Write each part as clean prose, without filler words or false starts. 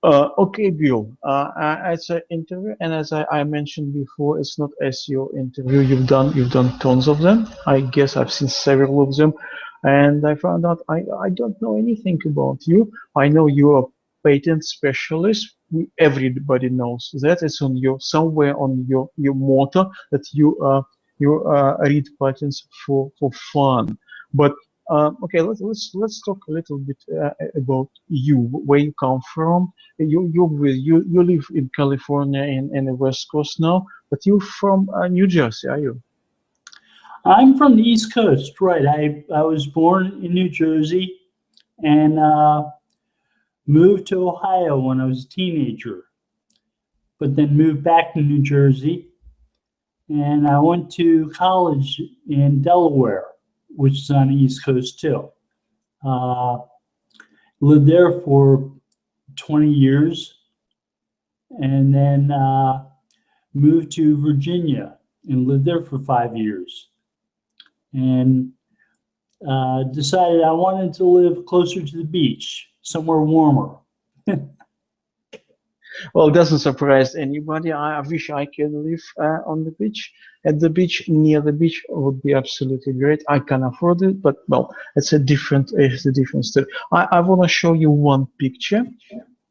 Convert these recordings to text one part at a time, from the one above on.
Okay, Bill. As an interview, and as I mentioned before, it's not SEO interview. You've done tons of them. I guess I've seen several of them, and I found out I don't know anything about you. I know you're a patent specialist. Everybody knows that. It's on your somewhere on your motto that you read patents for fun. But okay, let's talk a little bit about you, where you come from. You live in California in the West Coast now, but you're from New Jersey, are you? I'm from the East Coast, right? I was born in New Jersey and moved to Ohio when I was a teenager, but then moved back to New Jersey. And I went to college in Delaware, which is on the East Coast too. Uh, Lived there for 20 years and then moved to Virginia and lived there for 5 years. And decided I wanted to live closer to the beach, somewhere warmer. Well, it doesn't surprise anybody. I wish I could live on the beach, at the beach, near the beach would be absolutely great. I can afford it, but well, it's a different story. I want to show you one picture.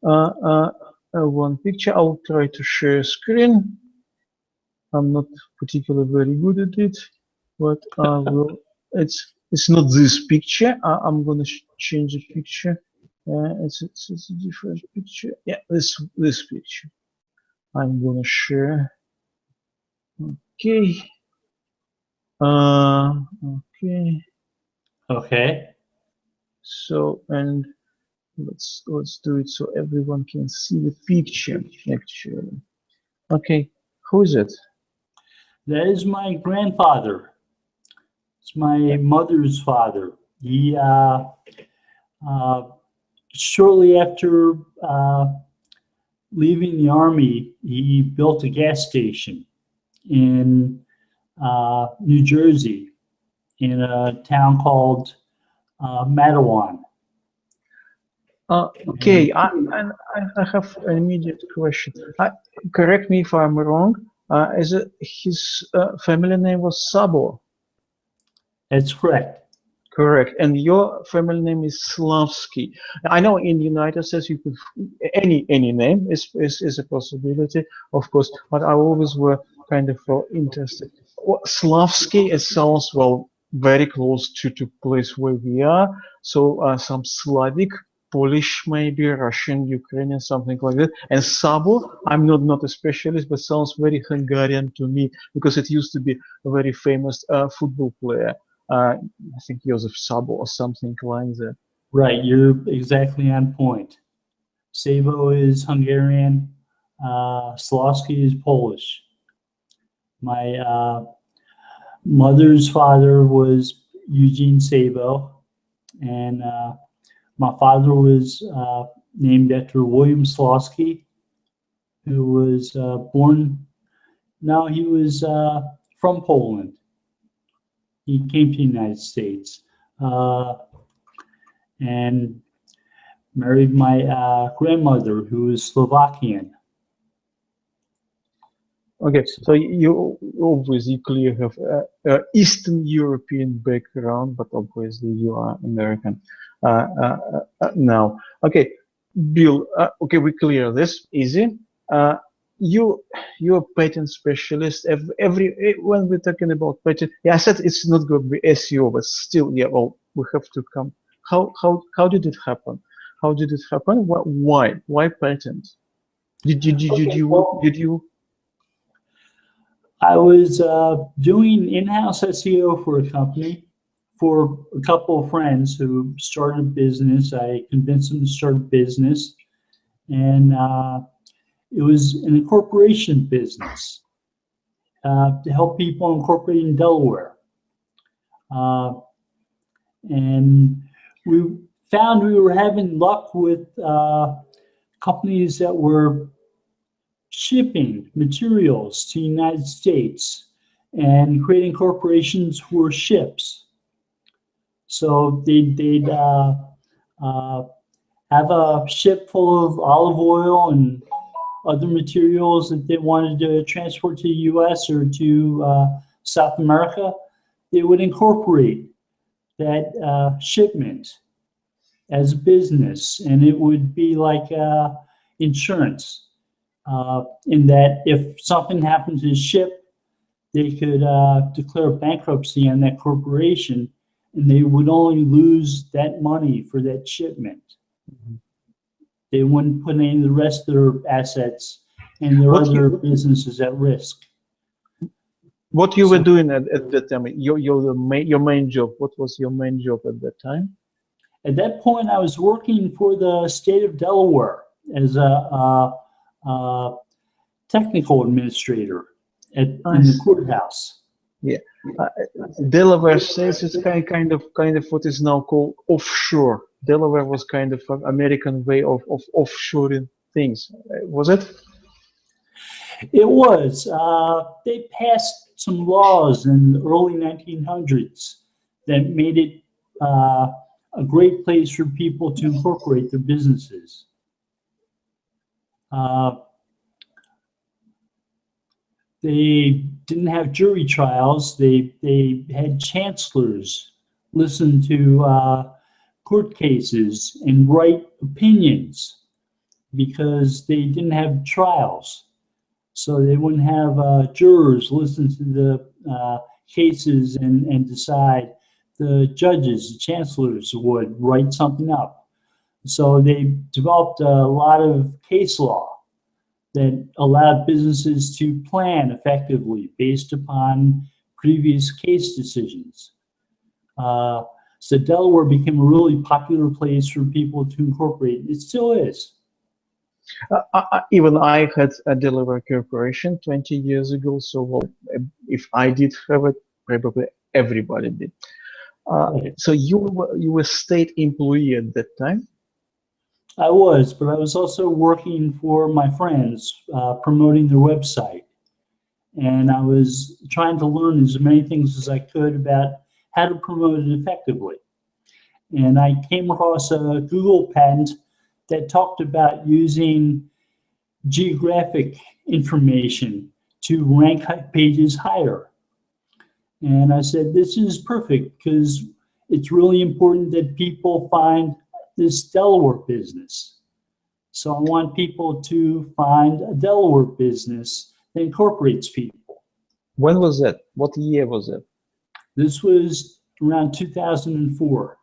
Uh, uh, One picture. I'll try to share screen. I'm not particularly very good at it, but I will. It's not this picture. I'm gonna change the picture. It's a different picture. Yeah, this picture. I'm gonna share. Okay. Okay. Okay. So and let's do it so everyone can see the picture actually. Okay. Who is it? That is my grandfather. It's my mother's father. He, uh, shortly after leaving the army, he built a gas station in New Jersey in a town called Matawan. Okay, I have an immediate question. Correct me if I'm wrong. Is it his family name was Sabo? That's correct. Correct. And your family name is Slawski. I know in the United States you could any name is a possibility, of course, but I always were kind of interested. Slavsky, it sounds well very close to place where we are. So some Slavic, Polish, maybe Russian, Ukrainian, something like that. And Sabo, I'm not a specialist, but sounds very Hungarian to me because it used to be a very famous football player. I think Joseph Sabo or something like that. Right, you're exactly on point. Sabo is Hungarian. Slawski is Polish. My mother's father was Eugene Sabo, and my father was named after William Slawski, who was born. No, he was from Poland. He came to the United States and married my grandmother, who is Slovakian. Okay, so you obviously clearly have Eastern European background, but obviously you are American now. Okay, Bill. Okay, we clear this easy. You you're a patent specialist. When we're talking about patent, yeah, I said it's not going to be SEO, but still, yeah. Well, we have to come. How did it happen? How did it happen? Why patent? Okay, well, Did you I was doing in-house SEO for a company for a couple of friends who started a business. I convinced them to start a business, and it was an incorporation business to help people incorporate in Delaware. Uh, and we found we were having luck with companies that were shipping materials to the United States and creating corporations for ships. So they'd have a ship full of olive oil and other materials that they wanted to transport to the U.S. or to South America, they would incorporate that shipment as a business, and it would be like insurance, in that if something happened to the ship, they could declare bankruptcy on that corporation, and they would only lose that money for that shipment. They wouldn't put any of the rest of their assets and their other businesses at risk. What you were doing at that time? Your main job. What was your main job at that time? At that point, I was working for the state of Delaware as a technical administrator in the courthouse. Yeah, Delaware says it's kind of what is now called offshore. Delaware was kind of an American way of offshoring things. Was it? It was. They passed some laws in the early 1900s that made it a great place for people to incorporate their businesses. They didn't have jury trials. They had chancellors listen to court cases and write opinions because they didn't have trials. So they wouldn't have jurors listen to the cases and decide. The judges, the chancellors would write something up. So they developed a lot of case law that allowed businesses to plan effectively based upon previous case decisions. So Delaware became a really popular place for people to incorporate. It still is. Even I had a Delaware corporation 20 years ago, so well, if I did have it, probably everybody did. So you were state employee at that time? I was, but I was also working for my friends, promoting their website. And I was trying to learn as many things as I could about how to promote it effectively. And I came across a Google patent that talked about using geographic information to rank pages higher. And I said, this is perfect because it's really important that people find this Delaware business. So I want people to find a Delaware business that incorporates people. When was that? What year was it? This was around 2004.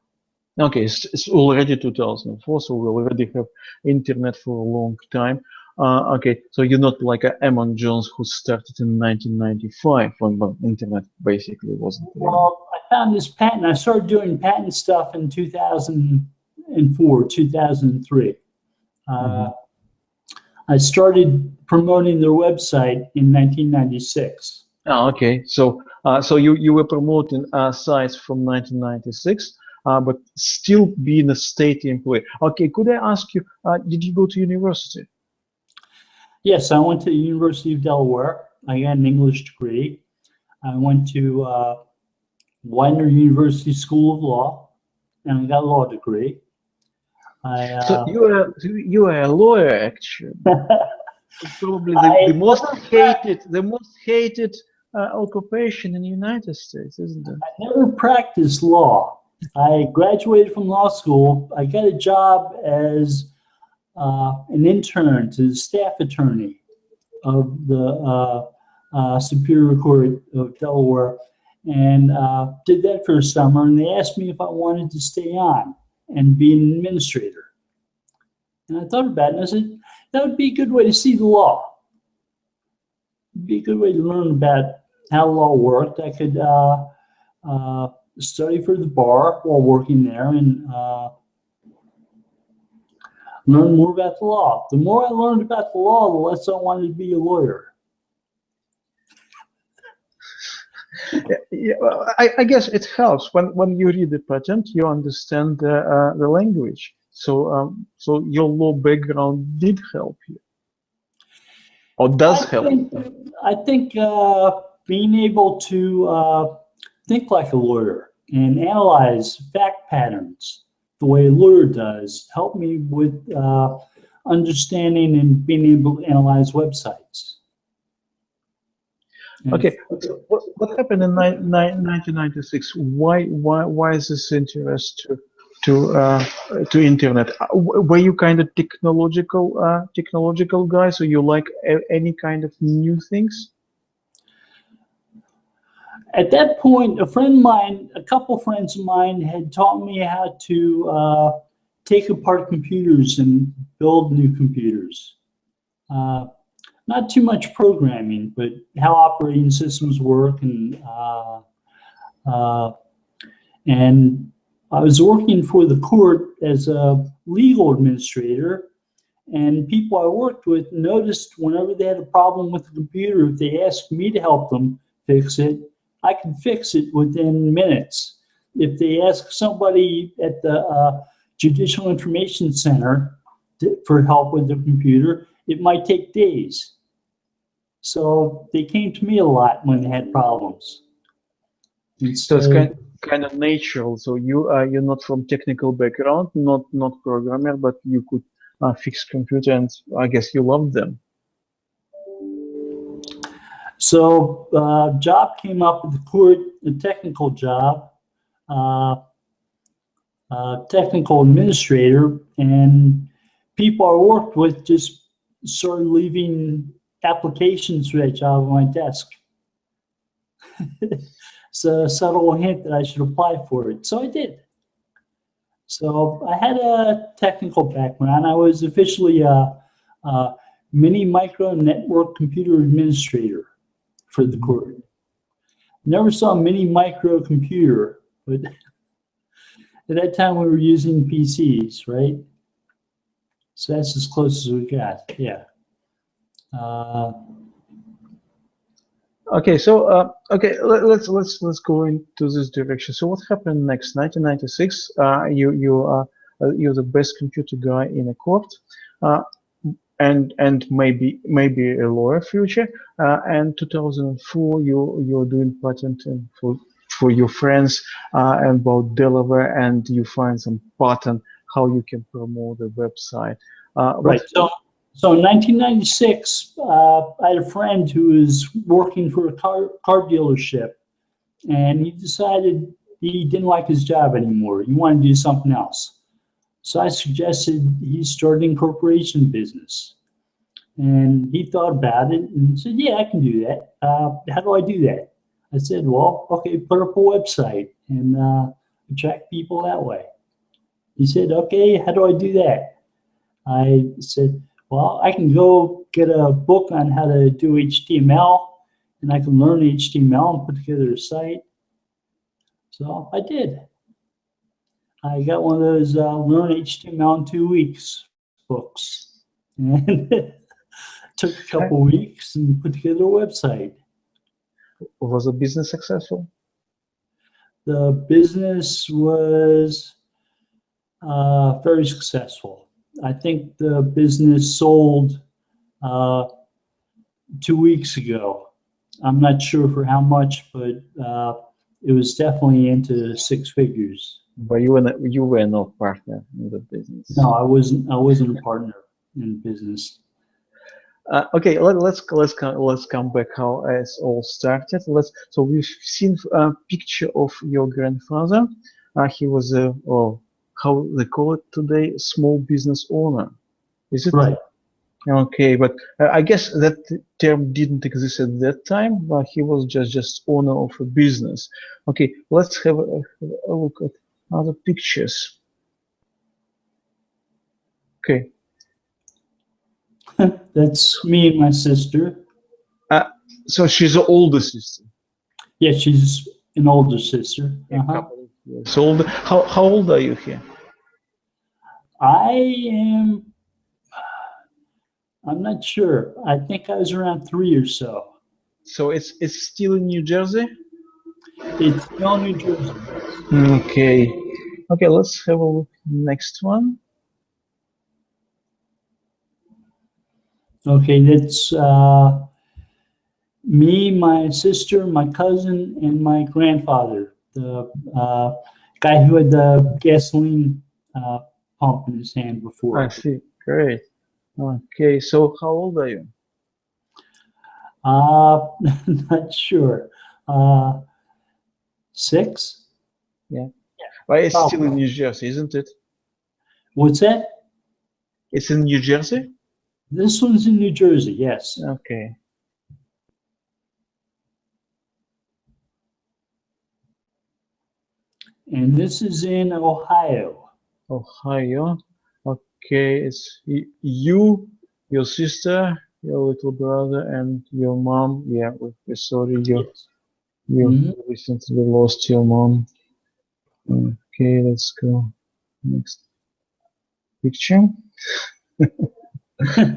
Okay, it's already 2004, so we already have internet for a long time. Okay, so you're not like a Ammon Jones who started in 1995 when internet basically wasn't there. Well, I found this patent. I started doing patent stuff in 2004, 2003. I started promoting their website in 1996. Oh, okay. So you were promoting sites from 1996, but still being a state employee. Okay, could I ask you, did you go to university? Yes, I went to the University of Delaware. I got an English degree. I went to Widener University School of Law, and I got a law degree. So you are a lawyer, actually. Probably the most hated occupation in the United States, isn't it? I never practiced law. I graduated from law school. I got a job as an intern to the staff attorney of the Superior Court of Delaware, and did that for a summer. And they asked me if I wanted to stay on and be an administrator. And I thought about it, and I said, that would be a good way to see the law. It'd be a good way to learn about how law worked. I could study for the bar while working there and learn more about the law. The more I learned about the law, the less I wanted to be a lawyer. Yeah, well, I guess it helps when you read the patent, you understand the language. So your law background did help you, or does help. I think being able to think like a lawyer and analyze fact patterns, the way a lawyer does, helped me with understanding and being able to analyze websites. And Okay, so what happened in 1996? Why is this interest to internet? Were you kind of technological guy, so you like any kind of new things? At that point, a couple friends of mine had taught me how to take apart computers and build new computers. Not too much programming, but how operating systems work, and I was working for the court as a legal administrator, and people I worked with noticed whenever they had a problem with the computer, if they asked me to help them fix it, I could fix it within minutes. If they ask somebody at the Judicial Information Center for help with the computer, it might take days. So they came to me a lot when they had problems. So it's kind of natural. So you're not from technical background, not programmer, but you could fix computer, and I guess you love them. So job came up with the court, a technical job, technical administrator, and people I worked with just started leaving applications for that job on my desk. It's a subtle hint that I should apply for it. So I did. So I had a technical background. I was officially a mini micro network computer administrator for the court. Never saw a mini micro computer, but at that time we were using PCs, right? So that's as close as we got. Yeah. Okay, so let's go into this direction. So what happened next? 1996. You're the best computer guy in a court, and maybe a lawyer future. And 2004, you're doing patenting for your friends about Delaware, and you find some pattern how you can promote the website. Right. So in 1996, I had a friend who was working for a car dealership, and he decided he didn't like his job anymore. He wanted to do something else. So I suggested he start an incorporation business. And he thought about it and said, yeah, I can do that. How do I do that? I said, well, okay, put up a website and attract people that way. He said, okay, how do I do that? I said, well, I can go get a book on how to do HTML, and I can learn HTML and put together a site. So I did. I got one of those Learn HTML in 2 weeks books. And took a couple weeks and put together a website. Was the business successful? The business was very successful. I think the business sold 2 weeks ago. I'm not sure for how much, but it was definitely into 6 figures. But you were not partner in the business. No, I wasn't a partner in business. Okay, let's come back how it all started. So we've seen a picture of your grandfather. He was how they call it today, small business owner. Is it right? Okay, but I guess that term didn't exist at that time. But he was just owner of a business. Okay, let's have a look at other pictures. Okay. That's me and my sister. So she's the older sister. Yeah, she's an older sister. A couple of years older. How old are you here? I'm not sure. I think I was around 3 or so. So it's still in New Jersey? It's still New Jersey. Okay. Okay, let's have a look at the next one. Okay, that's me, my sister, my cousin, and my grandfather, the guy who had the gasoline pump in his hand before. I see. Great. Okay, so how old are you? Not sure. 6? Yeah. Well, it's still in Probably. New Jersey, isn't it? What's that? It's in New Jersey? This one's in New Jersey, yes. Okay. And this is in Ohio. Ohio. Okay, it's you, your sister, your little brother, and your mom. Yeah, we're sorry Yes. you recently lost your mom. Okay, let's go next picture.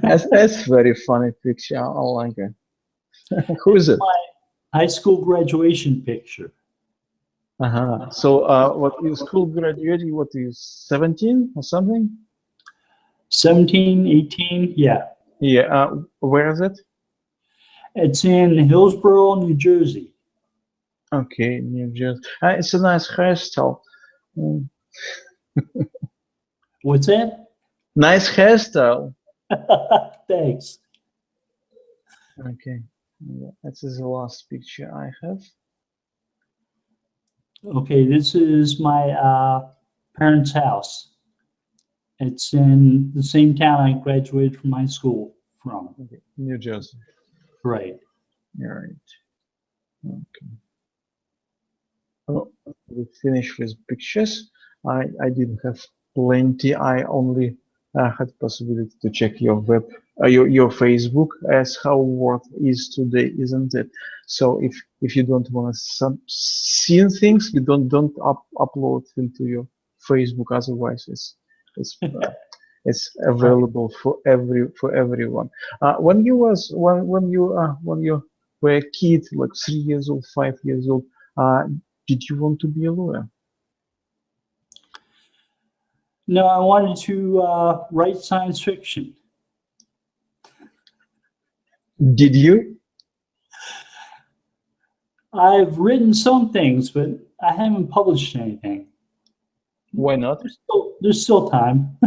That's very funny picture. I like it. Who is it? My high school graduation picture. So, what you school graduating? What are you 17 or something? 17, 18, yeah. Yeah. Where is it? It's in Hillsborough, New Jersey. Okay, New Jersey. It's a nice hairstyle. Mm, What's that? Nice hairstyle. Thanks. Okay, yeah, this is the last picture I have. Okay, this is my parents' house. It's in the same town I graduated from high school from. Okay, New Jersey. Right. All right. Okay. Oh, we finished with pictures. I didn't have plenty. I only had possibility to check your your Facebook as how work is today, isn't it? So if you don't want to see things, you don't upload into your Facebook. Otherwise, it's it's available for everyone. When you was when you were a kid, like 3 years old, 5 years old, did you want to be a lawyer? No, I wanted to write science fiction. Did you? I've written some things, but I haven't published anything. Why not? There's still time.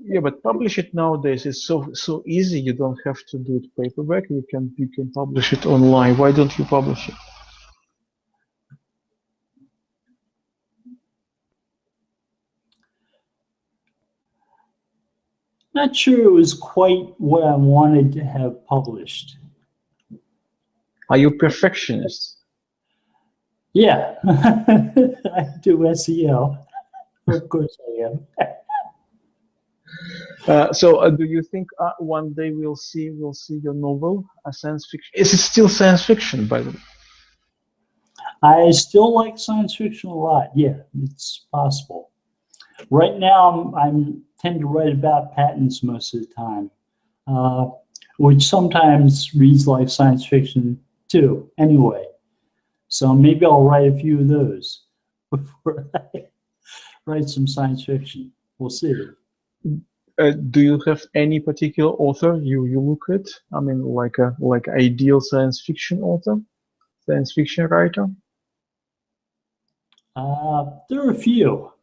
Yeah, but publish it nowadays is so easy. You don't have to do it paperback. You can publish it online. Why don't you publish it? Not sure it was quite what I wanted to have published. Are you perfectionist? Yeah, I do SEO. Of course I am. So do you think one day we'll see your novel, a science fiction? Is it still science fiction, by the way? I still like science fiction a lot. Yeah, it's possible. Right now, I'm tend to write about patents most of the time, which sometimes reads like science fiction too. Anyway, so maybe I'll write a few of those before I write some science fiction. We'll see. Do you have any particular author you look at? I mean, like ideal science fiction author, science fiction writer? There are a few.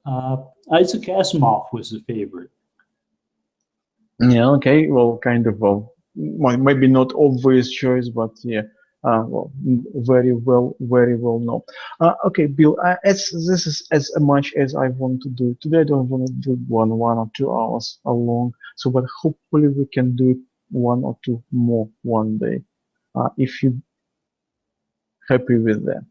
Isaac Asimov was a favorite. Yeah, okay. Well, kind of, well, maybe not obvious choice, but yeah, well, very well known. Okay, Bill, as this is as much as I want to do today. I don't want to do one or 2 hours long. So, but hopefully we can do it one or two more one day, if you happy with that.